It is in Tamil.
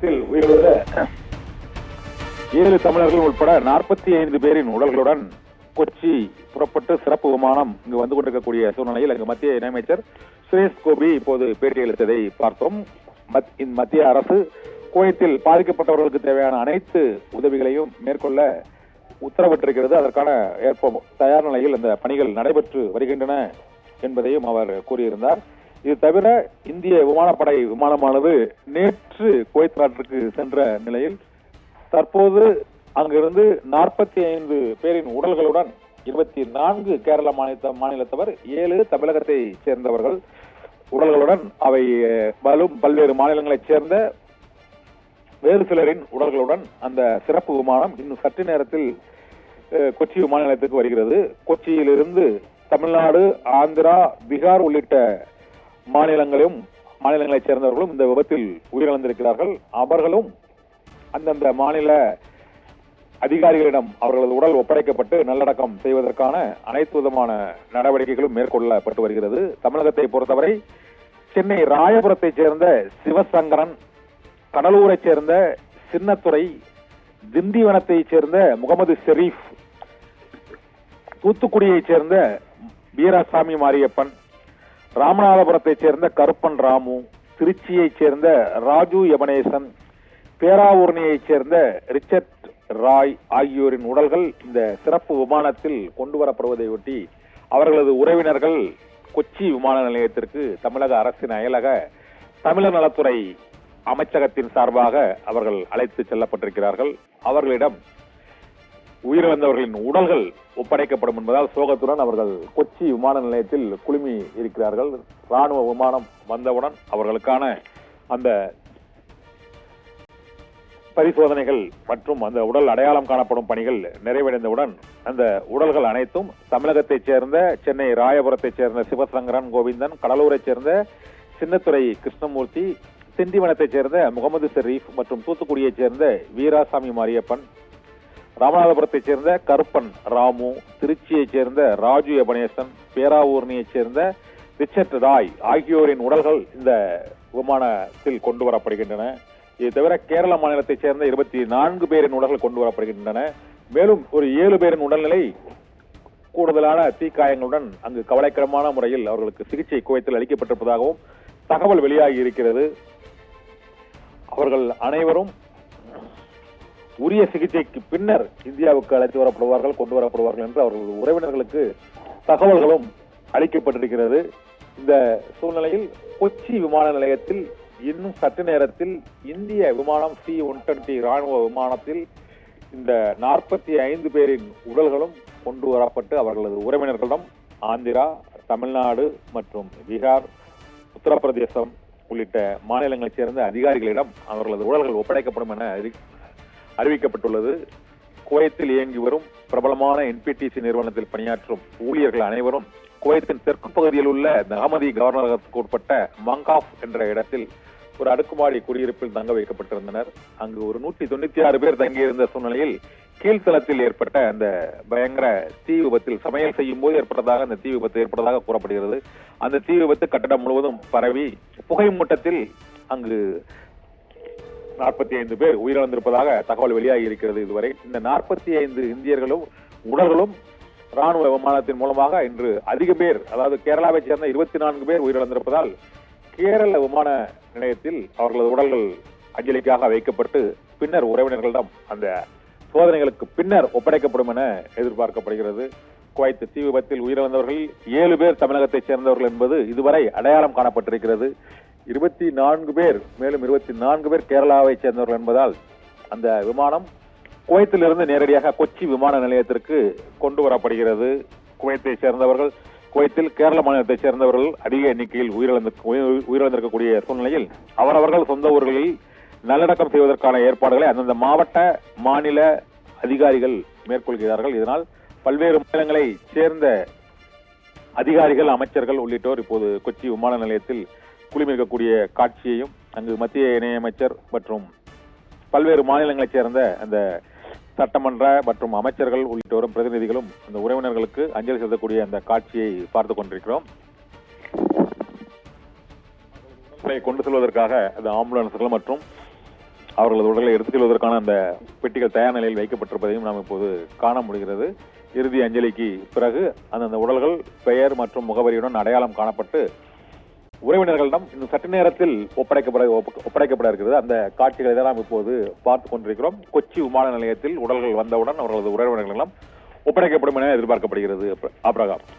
விபத்தில் உயிரிழந்த 7 தமிழர்கள் உட்பட 45 பேரின் உடல்களுடன் கொச்சி புறப்பட்டு சிறப்பு விமானம் இங்கு வந்து கொண்டிருக்கக்கூடிய சூழ்நிலையில் அங்கு மத்திய இணையமைச்சர் சுரேஷ் கோபி இப்போது பேட்டியளித்ததை பார்த்தோம். மத்திய அரசு குவைத்தில் பாதிக்கப்பட்டவர்களுக்கு தேவையான அனைத்து உதவிகளையும் மேற்கொள்ள உத்தரவிட்டிருக்கிறது. அதற்கான தயார் நிலையில் இந்த பணிகள் நடைபெற்று வருகின்றன என்பதையும் அவர் கூறியிருந்தார். இது தவிர இந்திய விமானப்படை விமானமானது நேற்று குவைத் நாட்டிற்கு சென்ற நிலையில் தற்போது அங்கிருந்து 45 பேரின் உடல்களுடன் 24 கேரள மாநிலத்தவர் 7 தமிழகத்தை சேர்ந்தவர்கள் உடல்களுடன் அவை பல்வேறு மாநிலங்களைச் சேர்ந்த வேறு சிலரின் உடல்களுடன் அந்த சிறப்பு விமானம் இன்னும் சற்று நேரத்தில் கொச்சி விமான நிலையத்துக்கு வருகிறது. கொச்சியிலிருந்து தமிழ்நாடு, ஆந்திரா, பீகார் உள்ளிட்ட மாநிலங்களைச் சேர்ந்தவர்களும் இந்த விபத்தில் உயிரிழந்திருக்கிறார்கள். அவர்களும் அந்தந்த மாநில அதிகாரிகளிடம் அவர்களது உடல் ஒப்படைக்கப்பட்டு நல்லடக்கம் செய்வதற்கான அனைத்து விதமான நடவடிக்கைகளும் மேற்கொள்ளப்பட்டு வருகிறது. தமிழகத்தை பொறுத்தவரை சென்னை ராயபுரத்தைச் சேர்ந்த சிவசங்கரன், கடலூரைச் சேர்ந்த சின்னத்துரை, திண்டிவனத்தைச் சேர்ந்த முகமது ஷெரீப், தூத்துக்குடியைச் சேர்ந்த வீராசாமி மாரியப்பன், ராமநாதபுரத்தைச் சேர்ந்த கருப்பன் ராமு, திருச்சியைச் சேர்ந்த ராஜு யமனேசன், பேராவூர்ணியைச் சேர்ந்த ரிச்சர்ட் ராய் ஆகியோரின் உடல்கள் இந்த சிறப்பு விமானத்தில் கொண்டு வரப்படுவதை ஒட்டி அவர்களது உறவினர்கள் கொச்சி விமான நிலையத்திற்கு தமிழக அரசின் அயலக தமிழர் நலத்துறை அமைச்சகத்தின் சார்பாக அவர்கள் அழைத்து செல்லப்பட்டிருக்கிறார்கள். அவர்களிடம் உயிரிழந்தவர்களின் உடல்கள் ஒப்படைக்கப்படும் என்பதால் சோகத்துடன் அவர்கள் கொச்சி விமான நிலையத்தில் குழுமி இருக்கிறார்கள். ராணுவ விமானம் வந்தவுடன் அவர்களுக்கான அந்த பரிசோதனைகள் மற்றும் அந்த உடல் அடையாளம் காணப்படும் பணிகள் நிறைவடைந்தவுடன் அந்த உடல்கள் அனைத்தும் தமிழகத்தைச் சேர்ந்த சென்னை ராயபுரத்தைச் சேர்ந்த சிவசங்கரன் கோவிந்தன், கடலூரைச் சேர்ந்த சின்னத்துரை கிருஷ்ணமூர்த்தி, திண்டிவனத்தைச் சேர்ந்த முகமது ஷெரீப் மற்றும் தூத்துக்குடியைச் சேர்ந்த வீராசாமி மாரியப்பன், ராமநாதபுரத்தைச் சேர்ந்த கருப்பன் ராமு, திருச்சியைச் சேர்ந்த ராஜு யபனேசன், பேராவூர்ணியைச் சேர்ந்த ரிச்சர்ட் ராய் ஆகியோரின் உடல்கள் இந்த விமானத்தில் கொண்டு வரப்படுகின்றன. இது தவிர கேரள மாநிலத்தைச் சேர்ந்த 24 பேரின் உடல்கள் கொண்டு வரப்படுகின்றன. மேலும் ஒரு 7 பேரின் உடல்நிலை கூடுதலான தீக்காயங்களுடன் அங்கு கவலைக்கிடமான முறையில் அவர்களுக்கு சிகிச்சை குவைத்தில் அளிக்கப்பட்டிருப்பதாகவும் தகவல் வெளியாகி இருக்கிறது. அவர்கள் அனைவரும் உரிய சிகிச்சைக்கு பின்னர் இந்தியாவுக்கு அழைத்து வரப்படுவார்கள், கொண்டு வரப்படுவார்கள் என்று அவர்களது உறவினர்களுக்கு தகவல்களும் அளிக்கப்பட்டிருக்கிறது. இந்த சூழ்நிலையில் கொச்சி விமான நிலையத்தில் இன்னும் சற்று நேரத்தில் இந்திய விமானம் C-120 ராணுவ விமானத்தில் இந்த 45 பேரின் உடல்களும் கொண்டு வரப்பட்டு அவர்களது உறவினர்களிடம் ஆந்திரா, தமிழ்நாடு மற்றும் பீகார், உத்தரப்பிரதேசம் உள்ளிட்ட மாநிலங்களைச் சேர்ந்த அதிகாரிகளிடம் அவர்களது உடல்கள் ஒப்படைக்கப்படும் என அறிவிக்கப்பட்டுள்ளது. குவைத்தில் இயங்கி வரும் பிரபலமான NPTC நிறுவனத்தில் பணியாற்றும் ஊழியர்கள் அனைவரும் குவைத்தின் தெற்கு பகுதியில் உள்ள அகமதி கவர்னருக்கு உட்பட்ட மங்காஃப் என்ற இடத்தில் ஒரு அடுக்குமாடி குடியிருப்பில் தங்க வைக்கப்பட்டிருந்தனர். அங்கு ஒரு 196 பேர் தங்கியிருந்த சூழ்நிலையில் கீழ்த்தளத்தில் ஏற்பட்ட அந்த பயங்கர தீ விபத்தில் சமையல் செய்யும் போது ஏற்பட்டதாக அந்த தீ விபத்து ஏற்பட்டதாக கூறப்படுகிறது. அந்த தீ விபத்து கட்டடம் முழுவதும் பரவி புகை மூட்டத்தில் அங்கு 45 பேர் உயிரிழந்திருப்பதாக தகவல் வெளியாகி இருக்கிறது. இதுவரை இந்த 45 இந்தியர்களும் உடல்களும் ராணுவ விமானத்தின் மூலமாக இன்று அதிக பேர், அதாவது கேரளாவை சேர்ந்த 24 பேர் உயிரிழந்திருப்பதால் கேரள விமான நிலையத்தில் அவர்களது உடல்கள் அஞ்சலிக்காக வைக்கப்பட்டு பின்னர் உறவினர்களிடம் அந்த சோதனைகளுக்கு பின்னர் ஒப்படைக்கப்படும் என எதிர்பார்க்கப்படுகிறது. குவைத் தீ விபத்தில் உயிரிழந்தவர்கள் 7 பேர் தமிழகத்தைச் சேர்ந்தவர்கள் என்பது இதுவரை அடையாளம் காணப்பட்டிருக்கிறது. 24 பேர், மேலும் 24 பேர் கேரளாவை சேர்ந்தவர்கள் என்பதால் அந்த விமானம் குவைத்திலிருந்து நேரடியாக கொச்சி விமான நிலையத்திற்கு கொண்டு வரப்படுகிறது. குவைத்தை சேர்ந்தவர்கள், குவைத்தில் கேரள மாநிலத்தைச் சேர்ந்தவர்கள் அதிக எண்ணிக்கையில் உயிரிழந்திருக்கக்கூடிய சூழ்நிலையில் அவரவர்கள் சொந்த ஊர்களில் நல்லடக்கம் செய்வதற்கான ஏற்பாடுகளை அந்தந்த மாவட்ட மாநில அதிகாரிகள் மேற்கொள்கிறார்கள். இதனால் பல்வேறு மாநிலங்களை சேர்ந்த அதிகாரிகள், அமைச்சர்கள் உள்ளிட்டோர் இப்போது கொச்சி விமான நிலையத்தில் குழுமிருக்கக்கூடிய காட்சியையும் அங்கு மத்திய இணையமைச்சர் மற்றும் பல்வேறு மாநிலங்களைச் சேர்ந்த அந்த சட்டமன்ற மற்றும் அமைச்சர்கள் உள்ளிட்டோரும் பிரதிநிதிகளும் அந்த உறவினர்களுக்கு அஞ்சலி செலுத்தக்கூடிய அந்த காட்சியை பார்த்துக் கொண்டிருக்கிறோம். கொண்டு செல்வதற்காக அந்த ஆம்புலன்ஸ்கள் மற்றும் அவர்களது உடலை எடுத்துச் செல்வதற்கான அந்த பெட்டிகள் தயார் நிலையில் வைக்கப்பட்டிருப்பதையும் நாம் இப்போது காண முடிகிறது. இறுதி அஞ்சலிக்கு பிறகு அந்த உடல்கள் பெயர் மற்றும் முகவரியுடன் அடையாளம் காணப்பட்டு உறவினர்களிடம் இன்னும் சற்று நேரத்தில் ஒப்படைக்கப்பட இருக்கிறது. அந்த காட்சிகளை தான் நாம் இப்போது பார்த்துக் கொண்டிருக்கிறோம். கொச்சி விமான நிலையத்தில் உடல்கள் வந்தவுடன் அவர்களது உறவினர்களிடம் ஒப்படைக்கப்படும் என எதிர்பார்க்கப்படுகிறது. ஆபிரகாம்.